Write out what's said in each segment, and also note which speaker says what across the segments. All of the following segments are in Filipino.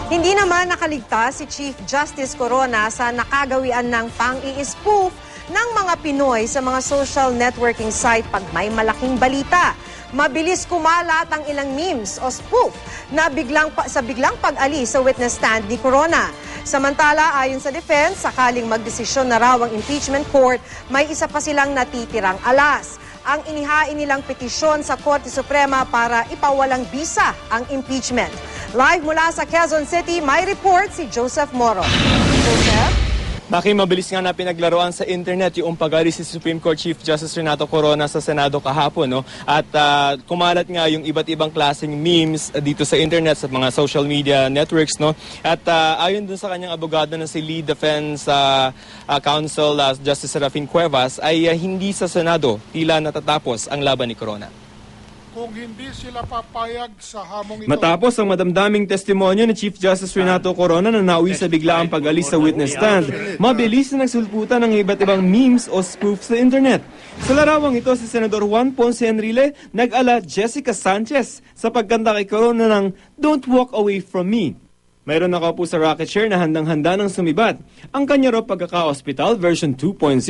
Speaker 1: Hindi naman nakaligtas si Chief Justice Corona sa nakagawian ng pang-i-spoof ng mga Pinoy sa mga social networking site pag may malaking balita. Mabilis kumalat ang ilang memes o spoof na biglang pag-alis sa witness stand ni Corona. Samantala, ayon sa defense, sakaling magdesisyon na raw ang impeachment court, may isa pa silang natitirang alas. Ang inihain nilang petisyon sa Korte Suprema para ipawalang bisa ang impeachment. Live mula sa Quezon City, may report si Joseph Moro. Joseph?
Speaker 2: Maki, mabilis nga na pinaglaruan sa internet yung pag-alis si Supreme Court Chief Justice Renato Corona sa Senado kahapon. No? At kumalat nga yung iba't ibang klaseng memes dito sa internet, sa mga social media networks. No? At ayon dun sa kanyang abogado na si Lead Defense Counsel Justice Serafin Cuevas, ay hindi sa Senado tila natatapos ang laban ni Corona.
Speaker 3: Kung hindi sila papayag sa hamong ito.
Speaker 2: Matapos ang madamdaming testimonyo ni Chief Justice Renato Corona na nauwi sa biglaang pag-alis sa witness stand, mabilis na nagsulputan ng iba't ibang memes o spoof sa internet. Sa larawang ito, si Senador Juan Ponce Enrile nag-ala Jessica Sanchez sa pagkanta kay Corona ng "Don't Walk Away From Me". Mayroon nakaupo sa rocket chair na handang-handa ng sumibat ang kanya raw pagkaka-hospital version 2.0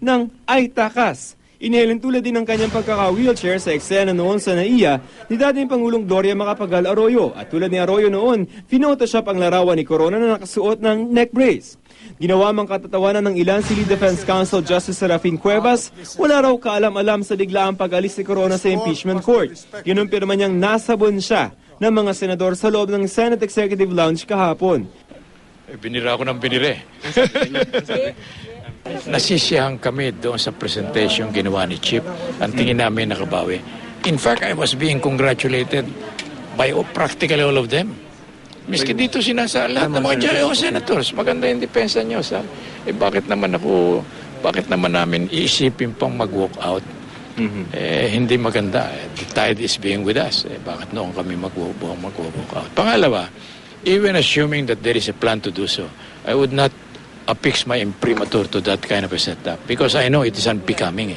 Speaker 2: ng Ay Takas. Inihilin tulad din ng kanyang pagkaka-wheelchair sa eksena noon sa NAIA ni dating Pangulong Gloria Macapagal Arroyo. At tulad ni Arroyo noon, pinotoshop ang larawan ni Corona na nakasuot ng neck brace. Ginawa mang katatawanan ng ilan si Lead Defense Counsel Justice Serafin Cuevas, wala raw kaalam-alam sa biglaang pag-alis ni Corona sa impeachment court. Kinumpirma niyang nasabon siya ng mga senador sa loob ng Senate Executive Lounge kahapon.
Speaker 4: Binira ako ng binire. Nasisiyahan kami doon sa presentation ginawa ni Chief. Ang tingin namin nakabawi. In fact, I was being congratulated by practically all of them. Miski dito sinasa lahat ng mga senators. Maganda yung depensa nyo. Bakit naman namin iisipin pang mag-walk out? Hindi maganda. The tide is being with us. Bakit noon kami mag-walk out? Pangalawa, even assuming that there is a plan to do so, I would not affix my imprimatur to that kind of a setup because I know it is unbecoming.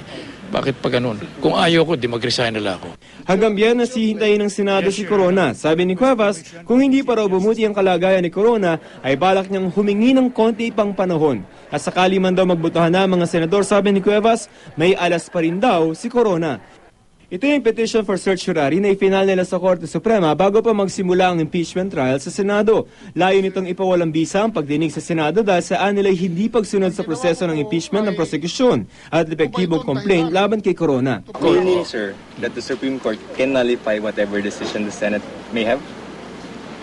Speaker 4: Bakit pa ganun? Kung ayaw ko, di mag-resign na lang ako.
Speaker 2: Hanggang Biyernes hihintayin ng Senado si Corona. Sabi ni Cuevas, kung hindi pa raw bumuti ang kalagayan ni Corona, ay balak niyang humingi ng konti pang panahon. At sakali man daw magbotohan na mga senador, sabi ni Cuevas, may alas pa rin daw si Corona. Ito yung petition for certiorari na ifinal nila sa Korte Suprema bago pa magsimula ang impeachment trial sa Senado. Layo nitong ipawalang bisa ang pagdinig sa Senado dahil saan nila'y hindi pagsunod sa proseso ng impeachment ng prosekusyon at epektibong complaint laban kay Corona.
Speaker 5: Meaning, sir, that the Supreme Court can nullify whatever decision the Senate may have?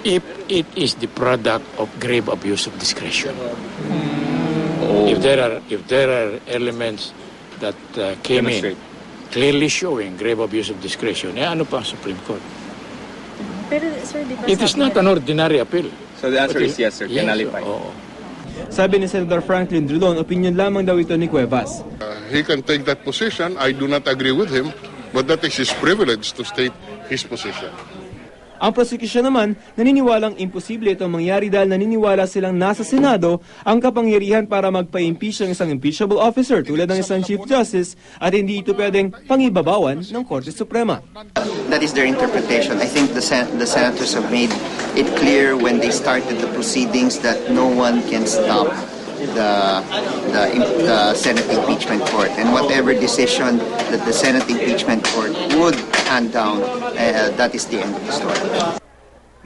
Speaker 4: If it is the product of grave abuse of discretion. If there are elements that came in clearly showing grave abuse of discretion, ano pa ang Supreme Court?
Speaker 6: Pero, sir, di ba
Speaker 4: it is not an ordinary appeal.
Speaker 5: So the answer is yes, sir, can nullify.
Speaker 2: Sabi ni Senator Franklin Drilon, opinion lamang daw ito ni Cuevas.
Speaker 3: He can take that position. I do not agree with him, but that is his privilege to state his position.
Speaker 2: Ang prosekusyon naman, naniniwalang imposible itong mangyari dahil naniniwala silang nasa Senado ang kapangyarihan para magpa-impeach ng isang impeachable officer tulad ng isang Chief Justice at hindi ito pwedeng pangibabawan ng Korte Suprema.
Speaker 7: That is their interpretation. I think the senators have made it clear when they started the proceedings that no one can stop the Senate impeachment court, and whatever decision that the Senate impeachment court would hand down, that is the end of the story.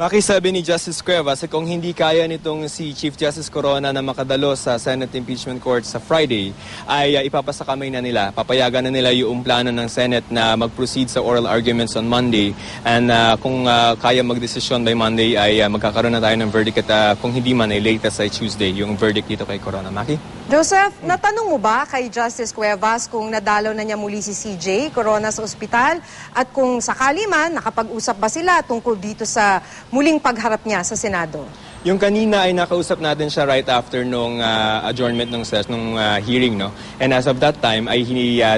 Speaker 2: Makisabi ni Justice Cuevas, kung hindi kaya nitong si Chief Justice Corona na makadalo sa Senate Impeachment Court sa Friday, ay ipapasakamay na nila, papayagan na nila yung plano ng Senate na mag-proceed sa oral arguments on Monday. And kung kaya magdesisyon by Monday, ay magkakaroon na tayo ng verdict at kung hindi man ay latest ay Tuesday, yung verdict dito kay Corona. Maki?
Speaker 1: Joseph, natanong mo ba kay Justice Cuevas kung nadalaw na niya muli si CJ Corona sa ospital at kung sakali man, nakapag-usap ba sila tungkol dito sa muling pagharap niya sa Senado?
Speaker 2: Yung kanina ay nakausap natin siya right after nung adjournment nung hearing, no? And as of that time, ay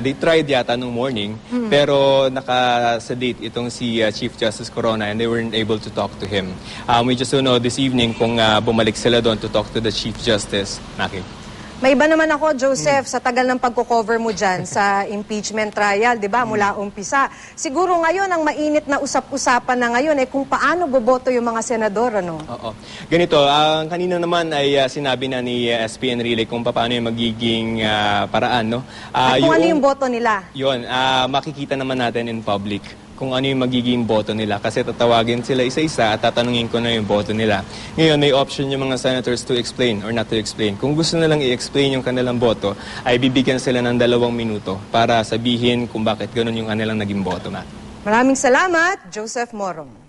Speaker 2: they tried yata nung morning, pero naka-sedate itong si Chief Justice Corona and they weren't able to talk to him. We just don't know this evening kung bumalik sila doon to talk to the Chief Justice. Maki.
Speaker 1: May iba naman ako, Joseph, sa tagal ng pagko-cover mo dyan sa impeachment trial, di ba, mula umpisa. Siguro ngayon, ang mainit na usap-usapan na ngayon kung paano boboto yung mga senador, ano?
Speaker 2: Oo. Ganito, kanina naman ay sinabi na ni SP Enrile kung paano yung magiging paraan, no?
Speaker 1: At kung ano yung boto nila?
Speaker 2: Yun, makikita naman natin in public kung ano yung magiging boto nila. Kasi tatawagin sila isa-isa at tatanungin ko na yung boto nila. Ngayon, may option yung mga senators to explain or not to explain. Kung gusto nilang i-explain yung kanilang boto, ay bibigyan sila ng 2 minuto para sabihin kung bakit ganun yung kanilang naging boto na.
Speaker 1: Maraming salamat, Joseph Morong.